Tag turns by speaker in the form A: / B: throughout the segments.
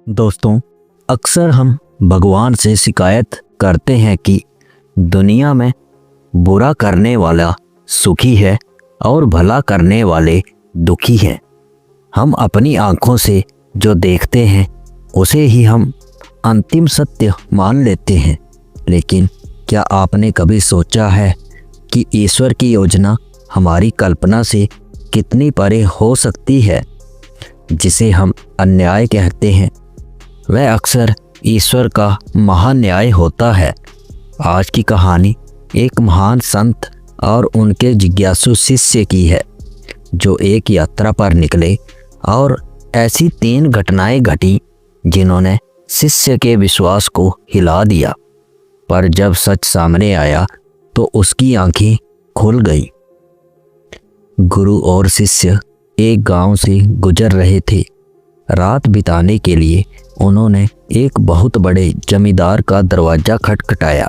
A: दोस्तों, अक्सर हम भगवान से शिकायत करते हैं कि दुनिया में बुरा करने वाला सुखी है और भला करने वाले दुखी हैं। हम अपनी आँखों से जो देखते हैं उसे ही हम अंतिम सत्य मान लेते हैं, लेकिन क्या आपने कभी सोचा है कि ईश्वर की योजना हमारी कल्पना से कितनी परे हो सकती है? जिसे हम अन्याय कहते हैं वह अक्सर ईश्वर का महान न्याय होता है। आज की कहानी एक महान संत और उनके जिज्ञासु शिष्य की है, जो एक यात्रा पर निकले और ऐसी 3 घटनाएं घटी जिन्होंने शिष्य के विश्वास को हिला दिया। पर जब सच सामने आया तो उसकी आंखें खुल गईं। गुरु और शिष्य एक गांव से गुजर रहे थे। रात बिताने के लिए उन्होंने एक बहुत बड़े जमींदार का दरवाज़ा खटखटाया।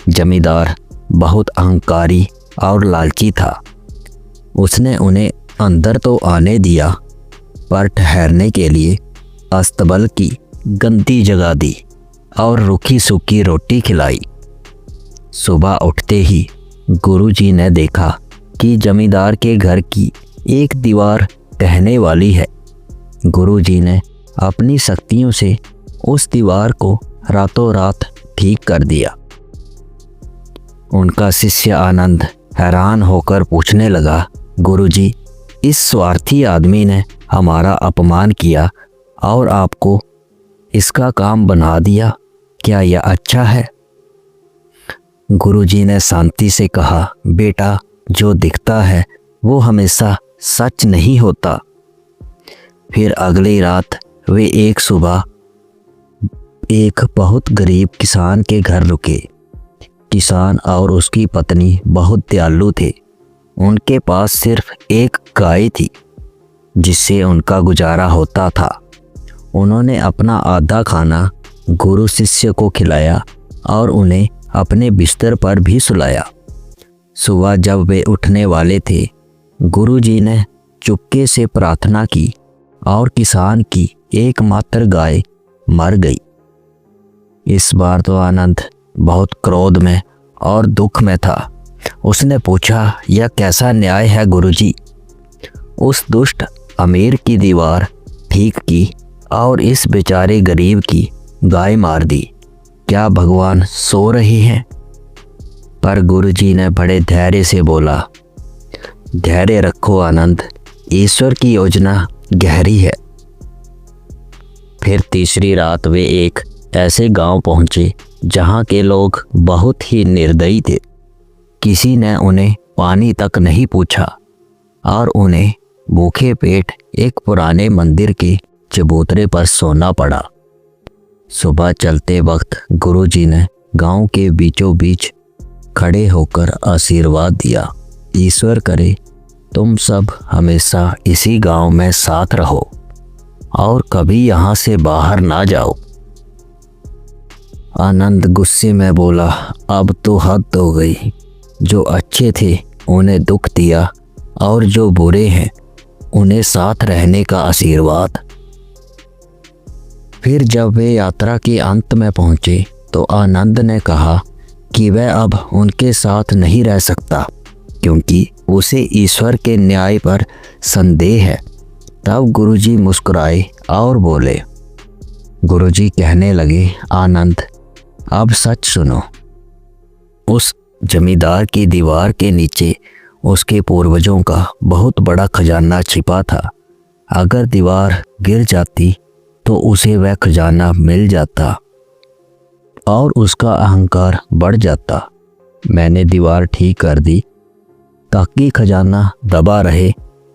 A: जमींदार बहुत अहंकारी और लालची था। उसने उन्हें अंदर तो आने दिया, पर ठहरने के लिए अस्तबल की गंदी जगह दी और रूखी सूखी रोटी खिलाई। सुबह उठते ही गुरुजी ने देखा कि जमींदार के घर की एक दीवार ढहने वाली है। गुरुजी ने अपनी शक्तियों से उस दीवार को रातों रात ठीक कर दिया। उनका शिष्य आनंद हैरान होकर पूछने लगा, गुरुजी, इस स्वार्थी आदमी ने हमारा अपमान किया और आपको इसका काम बना दिया, क्या यह अच्छा है? गुरुजी ने शांति से कहा, बेटा, जो दिखता है वो हमेशा सच नहीं होता। फिर अगली रात वे एक सुबह एक बहुत गरीब किसान के घर रुके। किसान और उसकी पत्नी बहुत दयालु थे। उनके पास सिर्फ एक गाय थी जिससे उनका गुजारा होता था। उन्होंने अपना आधा खाना गुरु शिष्य को खिलाया और उन्हें अपने बिस्तर पर भी सुलाया। सुबह जब वे उठने वाले थे, गुरुजी ने चुपके से प्रार्थना की और किसान की एकमात्र गाय मर गई। इस बार तो आनंद बहुत क्रोध में और दुख में था। उसने पूछा, यह कैसा न्याय है गुरुजी? उस दुष्ट अमीर की दीवार ठीक की और इस बेचारे गरीब की गाय मार दी। क्या भगवान सो रहे हैं? पर गुरुजी ने बड़े धैर्य से बोला, धैर्य रखो आनंद, ईश्वर की योजना गहरी है। फिर तीसरी रात वे एक ऐसे गांव पहुंचे जहां के लोग बहुत ही निर्दयी थे। किसी ने उन्हें पानी तक नहीं पूछा और उन्हें भूखे पेट एक पुराने मंदिर के चबूतरे पर सोना पड़ा। सुबह चलते वक्त गुरुजी ने गांव के बीचों बीच खड़े होकर आशीर्वाद दिया, ईश्वर करे तुम सब हमेशा इसी गांव में साथ रहो और कभी यहाँ से बाहर ना जाओ। आनंद गुस्से में बोला, अब तो हद हो गई। जो अच्छे थे उन्हें दुख दिया और जो बुरे हैं उन्हें साथ रहने का आशीर्वाद। फिर जब वे यात्रा के अंत में पहुंचे तो आनंद ने कहा कि वह अब उनके साथ नहीं रह सकता, क्योंकि उसे ईश्वर के न्याय पर संदेह है। तब गुरुजी मुस्कुराए और बोले, गुरुजी कहने लगे, आनंद, अब सच सुनो। उस जमींदार की दीवार के नीचे उसके पूर्वजों का बहुत बड़ा खजाना छिपा था। अगर दीवार गिर जाती तो उसे वह खजाना मिल जाता और उसका अहंकार बढ़ जाता। मैंने दीवार ठीक कर दी ताकि खजाना दबा रहे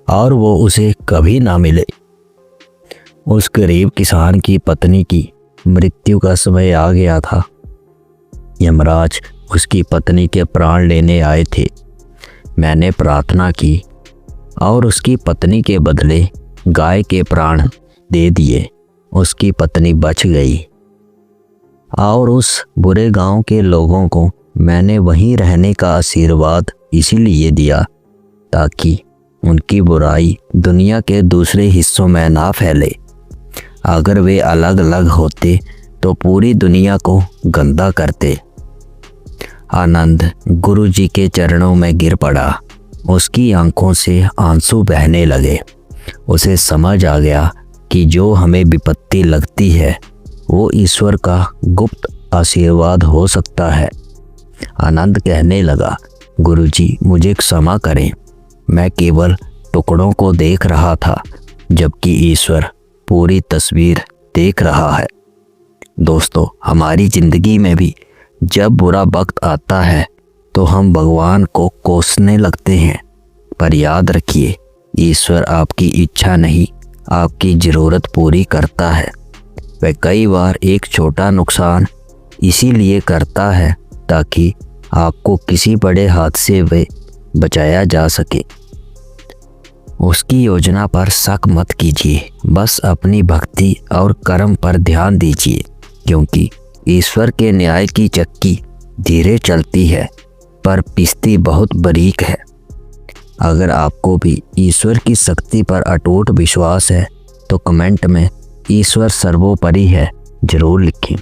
A: और वो उसे कभी ना मिले। उस गरीब किसान की पत्नी की मृत्यु का समय आ गया था। यमराज उसकी पत्नी के प्राण लेने आए थे। मैंने प्रार्थना की और उसकी पत्नी के बदले गाय के प्राण दे दिए। उसकी पत्नी बच गई और उस बुरे गांव के लोगों को मैंने वहीं रहने का आशीर्वाद इसीलिए दिया ताकि उनकी बुराई दुनिया के दूसरे हिस्सों में ना फैले। अगर वे अलग अलग होते तो पूरी दुनिया को गंदा करते। आनंद गुरुजी के चरणों में गिर पड़ा। उसकी आंखों से आंसू बहने लगे। उसे समझ आ गया कि जो हमें विपत्ति लगती है वो ईश्वर का गुप्त आशीर्वाद हो सकता है। आनंद कहने लगा, गुरुजी मुझे क्षमा करें, मैं केवल टुकड़ों को देख रहा था जबकि ईश्वर पूरी तस्वीर देख रहा है। दोस्तों, हमारी ज़िंदगी में भी जब बुरा वक्त आता है तो हम भगवान को कोसने लगते हैं, पर याद रखिए ईश्वर आपकी इच्छा नहीं आपकी ज़रूरत पूरी करता है। वह कई बार एक छोटा नुकसान इसीलिए करता है ताकि आपको किसी बड़े हादसे से बचाया जा सके। उसकी योजना पर शक मत कीजिए, बस अपनी भक्ति और कर्म पर ध्यान दीजिए, क्योंकि ईश्वर के न्याय की चक्की धीरे चलती है पर पिसती बहुत बारीक है। अगर आपको भी ईश्वर की शक्ति पर अटूट विश्वास है तो कमेंट में ईश्वर सर्वोपरि है ज़रूर लिखें।